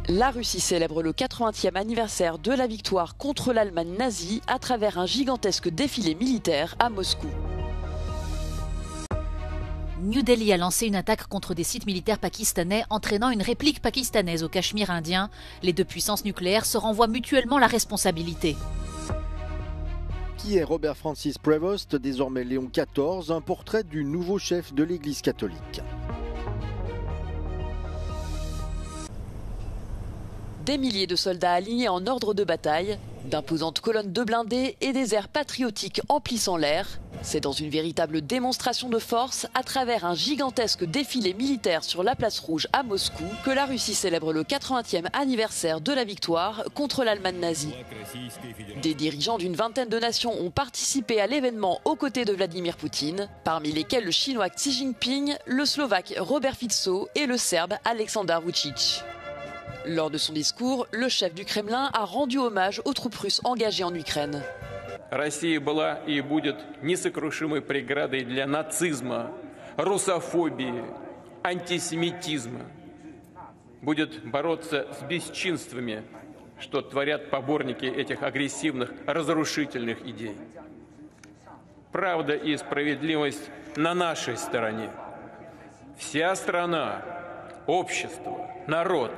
La Russie célèbre le 80e anniversaire de la victoire contre l'Allemagne nazie à travers un gigantesque défilé militaire à Moscou. New Delhi a lancé une attaque contre des sites militaires pakistanais, entraînant une réplique pakistanaise au Cachemire indien. Les deux puissances nucléaires se renvoient mutuellement la responsabilité. Qui est Robert Francis Prevost, désormais Léon XIV, un portrait du nouveau chef de l'Église catholique. Des milliers de soldats alignés en ordre de bataille, d'imposantes colonnes de blindés et des airs patriotiques emplissant l'air. C'est dans une véritable démonstration de force, à travers un gigantesque défilé militaire sur la place rouge à Moscou, que la Russie célèbre le 80e anniversaire de la victoire contre l'Allemagne nazie. Des dirigeants d'une vingtaine de nations ont participé à l'événement aux côtés de Vladimir Poutine, parmi lesquels le chinois Xi Jinping, le slovaque Robert Fico et le serbe Aleksandar Vučić. Lors de son discours, le chef du Kremlin a rendu hommage aux troupes russes engagées en Ukraine. Россия была и будет несокрушимой преградой для нацизма, русофобии, антисемитизма. Будет бороться с бесчинствами, что творят поборники этих агрессивных, разрушительных идей. Правда и справедливость на нашей стороне. Вся страна, общество, народ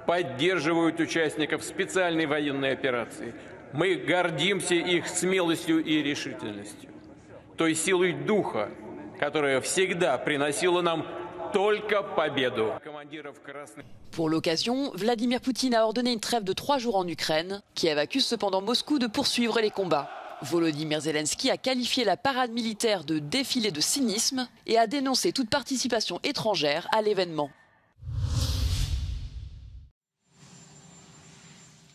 поддерживают участников специальной военной операции. Мы гордимся их смелостью и решительностью, той силой духа, которая всегда приносила нам только победу. Pour l'occasion, Vladimir Poutine a ordonné une trêve de 3 jours en Ukraine, Kiev accuse cependant Moscou de poursuivre les combats. Volodymyr Zelensky a qualifié la parade militaire de défilé de cynisme et a dénoncé toute participation étrangère à l'événement.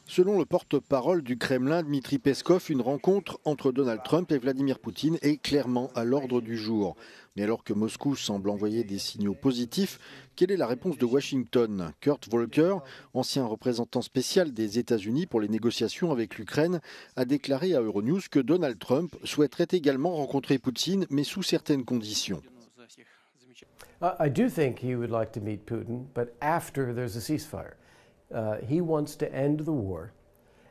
Selon le porte-parole du Kremlin, Dmitri Peskov, une rencontre entre Donald Trump et Vladimir Poutine est clairement à l'ordre du jour. Mais alors que Moscou semble envoyer des signaux positifs, quelle est la réponse de Washington ? Kurt Volker, ancien représentant spécial des États-Unis pour les négociations avec l'Ukraine, a déclaré à Euronews que Donald Trump souhaiterait également rencontrer Poutine, mais sous certaines conditions. I do think he would like to meet Putin, but after there's a ceasefire. He wants to end the war,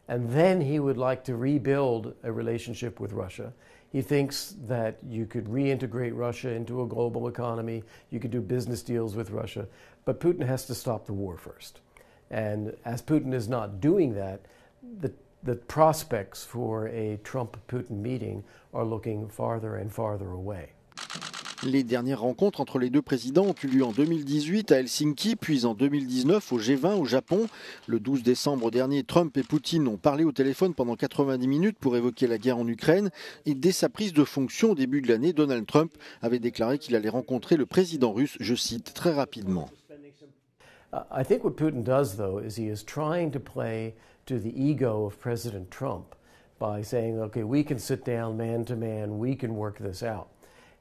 and then he would like to rebuild a relationship with Russia. He thinks that you could reintegrate Russia into a global economy, you could do business deals with Russia, but Putin has to stop the war first. And as Putin is not doing that, the prospects for a Trump-Putin meeting are looking farther and farther away. Les dernières rencontres entre les deux présidents ont eu lieu en 2018 à Helsinki, puis en 2019 au G20 au Japon. Le 12 décembre dernier, Trump et Poutine ont parlé au téléphone pendant 90 minutes pour évoquer la guerre en Ukraine. Et dès sa prise de fonction au début de l'année, Donald Trump avait déclaré qu'il allait rencontrer le président russe, je cite, très rapidement. I think what Putin does, though, is he is trying to play to the ego of President Trump by saying, okay, we can sit down man to man, we can work this out.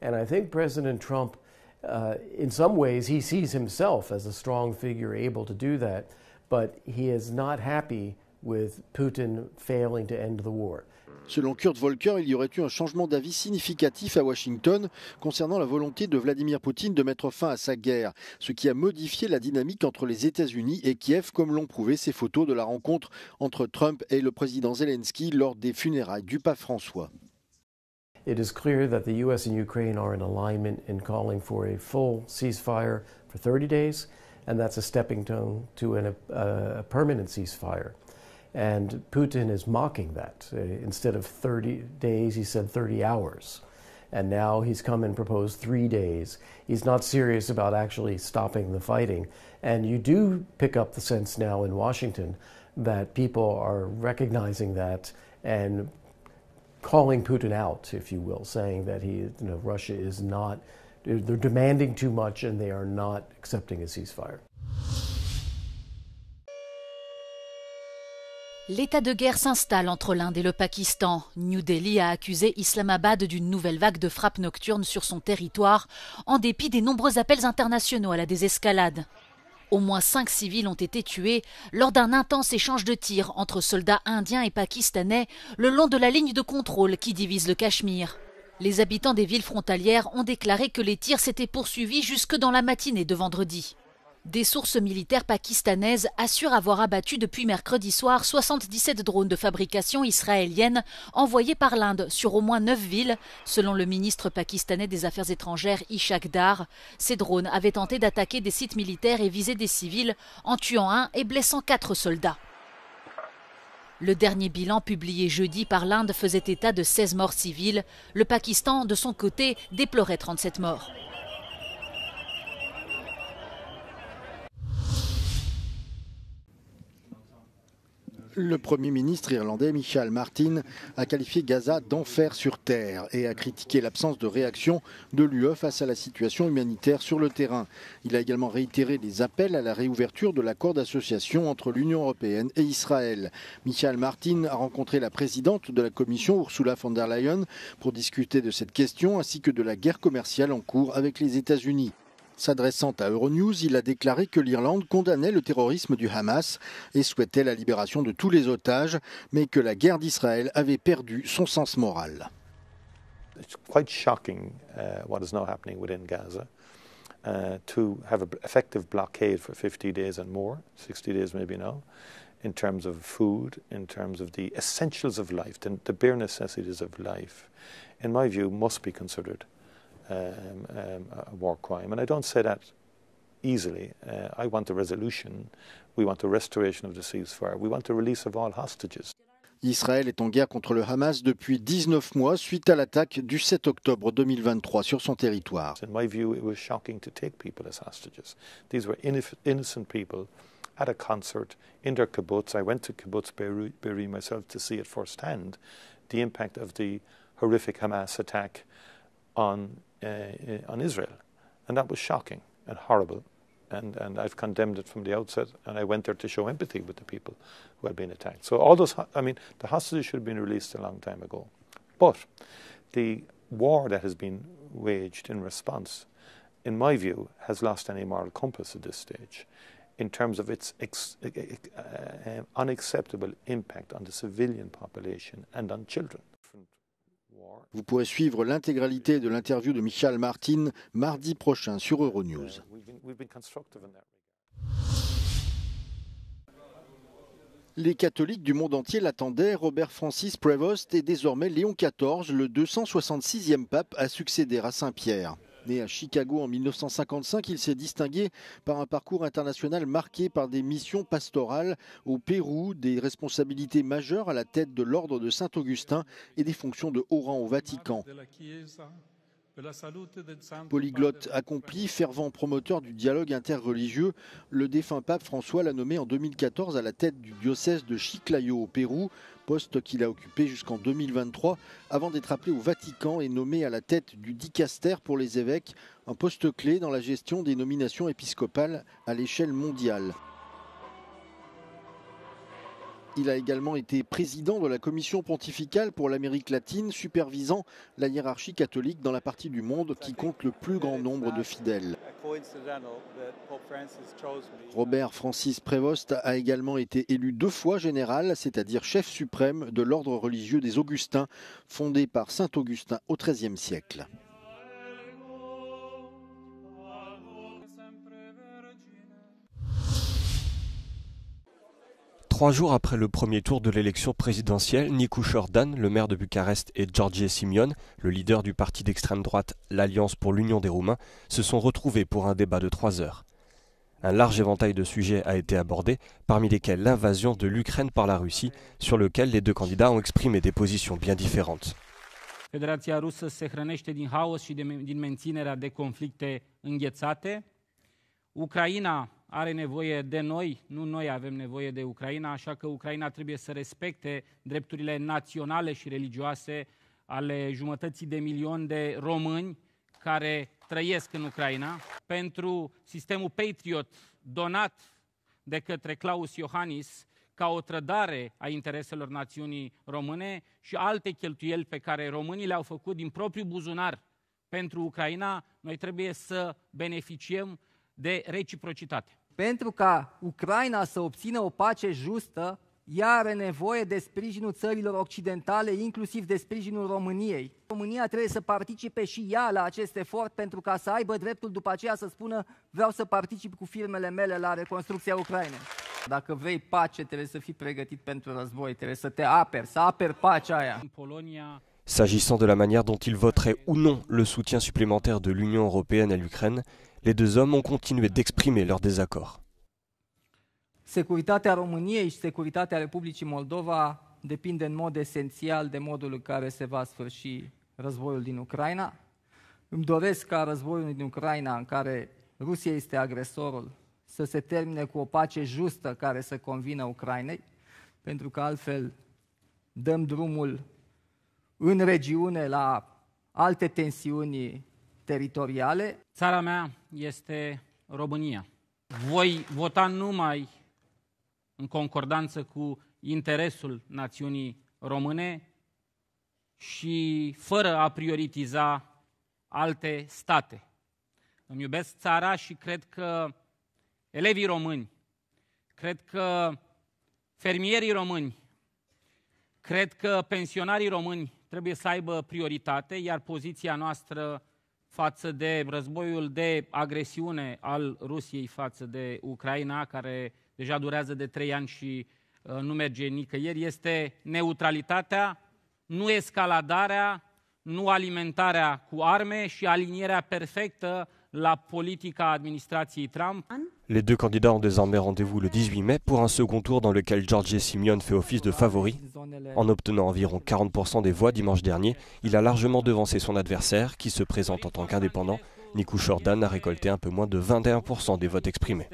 And I think President Trump, in some ways, he sees himself as a strong figure able to do that, but he is not happy with Putin failing to end the war. Selon Kurt Volker, il y aurait eu un changement d'avis significatif à Washington concernant la volonté de Vladimir Poutine de mettre fin à sa guerre, ce qui a modifié la dynamique entre les États-Unis et Kiev, comme l'ont prouvé ces photos de la rencontre entre Trump et le président Zelensky lors des funérailles du pape François. It is clear that the U.S. and Ukraine are in alignment in calling for a full ceasefire for 30 days, and that's a stepping stone to a permanent ceasefire. And Putin is mocking that. Instead of 30 days, he said 30 hours. And now he's come and proposed 3 days. He's not serious about actually stopping the fighting. And you do pick up the sense now in Washington that people are recognizing that and calling Putin out, if you will, saying that Russia is not, they're demanding too much and they are not accepting a ceasefire. L'état de guerre s'installe entre l'Inde et le Pakistan. New Delhi a accusé Islamabad d'une nouvelle vague de frappes nocturnes sur son territoire, en dépit des nombreux appels internationaux à la désescalade. Au moins 5 civils ont été tués lors d'un intense échange de tirs entre soldats indiens et pakistanais le long de la ligne de contrôle qui divise le Cachemire. Les habitants des villes frontalières ont déclaré que les tirs s'étaient poursuivis jusque dans la matinée de vendredi. Des sources militaires pakistanaises assurent avoir abattu depuis mercredi soir 77 drones de fabrication israélienne envoyés par l'Inde sur au moins 9 villes. Selon le ministre pakistanais des Affaires étrangères Ishaq Dar, ces drones avaient tenté d'attaquer des sites militaires et viser des civils en tuant 1 et blessant 4 soldats. Le dernier bilan publié jeudi par l'Inde faisait état de 16 morts civiles. Le Pakistan, de son côté, déplorait 37 morts. Le Premier ministre irlandais Michel Martin a qualifié Gaza d'enfer sur terre et a critiqué l'absence de réaction de l'UE face à la situation humanitaire sur le terrain. Il a également réitéré les appels à la réouverture de l'accord d'association entre l'Union européenne et Israël. Michel Martin a rencontré la présidente de la Commission, Ursula von der Leyen, pour discuter de cette question ainsi que de la guerre commerciale en cours avec les États-Unis. S'adressant à Euronews, il a déclaré que l'Irlande condamnait le terrorisme du Hamas et souhaitait la libération de tous les otages, mais que la guerre d'Israël avait perdu son sens moral. It's quite shocking what is now happening within Gaza. To have an effective blockade for 50 days and more, 60 days maybe now, in terms of food, in terms of the essentials of life, the bare necessities of life, in my view, must be considered a war crime. And I don't say that easily. I want a resolution. We want a restoration of the ceasefire. We want the release of all hostages. Israël est en guerre contre le Hamas depuis 19 mois suite à l'attaque du 7 octobre 2023 sur son territoire. In my view, it was shocking to take people as hostages. These were innocent people at a concert in their kibbutz. I went to kibbutz Be'eri myself to see it firsthand, the impact of the horrific Hamas attack on Israel. And that was shocking and horrible. And I've condemned it from the outset, and I went there to show empathy with the people who had been attacked. So all those, the hostages should have been released a long time ago. But the war that has been waged in response, in my view, has lost any moral compass at this stage in terms of its unacceptable impact on the civilian population and on children. Vous pourrez suivre l'intégralité de l'interview de Michel Martin mardi prochain sur Euronews. Les catholiques du monde entier l'attendaient. Robert Francis Prevost est désormais Léon XIV, le 266e pape à succéder à Saint-Pierre. Né à Chicago en 1955, il s'est distingué par un parcours international marqué par des missions pastorales au Pérou, des responsabilités majeures à la tête de l'ordre de Saint-Augustin et des fonctions de haut rang au Vatican. Polyglotte accompli, fervent promoteur du dialogue interreligieux, le défunt pape François l'a nommé en 2014 à la tête du diocèse de Chiclayo au Pérou, poste qu'il a occupé jusqu'en 2023, avant d'être appelé au Vatican et nommé à la tête du dicaster pour les évêques, un poste clé dans la gestion des nominations épiscopales à l'échelle mondiale. Il a également été président de la commission pontificale pour l'Amérique latine, supervisant la hiérarchie catholique dans la partie du monde qui compte le plus grand nombre de fidèles. Robert Francis Prevost a également été élu 2 fois général, c'est-à-dire chef suprême de l'ordre religieux des Augustins, fondé par saint Augustin au XIIIe siècle. Trois jours après le premier tour de l'élection présidentielle, Nicu Jordan, le maire de Bucarest, et George Simion, le leader du parti d'extrême droite l'Alliance pour l'Union des Roumains, se sont retrouvés pour un débat de 3 heures. Un large éventail de sujets a été abordé, parmi lesquels l'invasion de l'Ukraine par la Russie, sur lequel les 2 candidats ont exprimé des positions bien différentes. Federația Rusă se hrănește din haos și din menținerea de conflicte înghețate. Ucraina are nevoie de noi, nu noi avem nevoie de Ucraina, așa că Ucraina trebuie să respecte drepturile naționale și religioase ale jumătății de milion de români care trăiesc în Ucraina. Pentru sistemul Patriot donat de către Klaus Iohannis ca o trădare a intereselor națiunii române și alte cheltuieli pe care românii le-au făcut din propriul buzunar pentru Ucraina, noi trebuie să beneficiem de reciprocitate. Pentru ca Ucraina să obțină o pace justă, ea are nevoie de sprijinul țărilor occidentale, inclusiv de sprijinul României. România trebuie să participe și ea la acest efort pentru ca să aibă dreptul după aceea să spună vreau să particip cu firmele mele la reconstrucția Ucrainei. Dacă vrei pace, trebuie să fii pregătit pentru război, trebuie să te aperi, să aperi pacea aia. S'agissant de la manière dont ils voteraient ou non le soutien supplémentaire de l'Union européenne à l'Ukraine, les deux hommes ont continué d'exprimer leur désaccord. Securitatea României și securitatea Republicii Moldova depinde în mod esențial de modul în care se va sfârși războiul din Ucraina. Îmi doresc ca războiul din Ucraina, în care Rusia este agresorul, să se termine cu o pace justă care să convină Ucrainei, pentru că altfel dăm drumul în regiune la alte tensiuni teritoriale. Țara mea este România. Voi vota numai în concordanță cu interesul națiunii române și fără a prioritiza alte state. Îmi iubesc țara și cred că elevii români, cred că fermierii români, cred că pensionarii români trebuie să aibă prioritate, iar poziția noastră față de războiul de agresiune al Rusiei față de Ucraina, care deja durează de 3 ani și nu merge nicăieri, este neutralitatea, nu escaladarea, nu alimentarea cu arme și alinierea perfectă la politica administrației Trump. Les deux candidats ont désormais rendez-vous le 18 mai pour un second tour dans lequel Georgie Simeon fait office de favori. En obtenant environ 40% des voix dimanche dernier, il a largement devancé son adversaire, qui se présente en tant qu'indépendant. Nicușor Dan a récolté un peu moins de 21% des votes exprimés.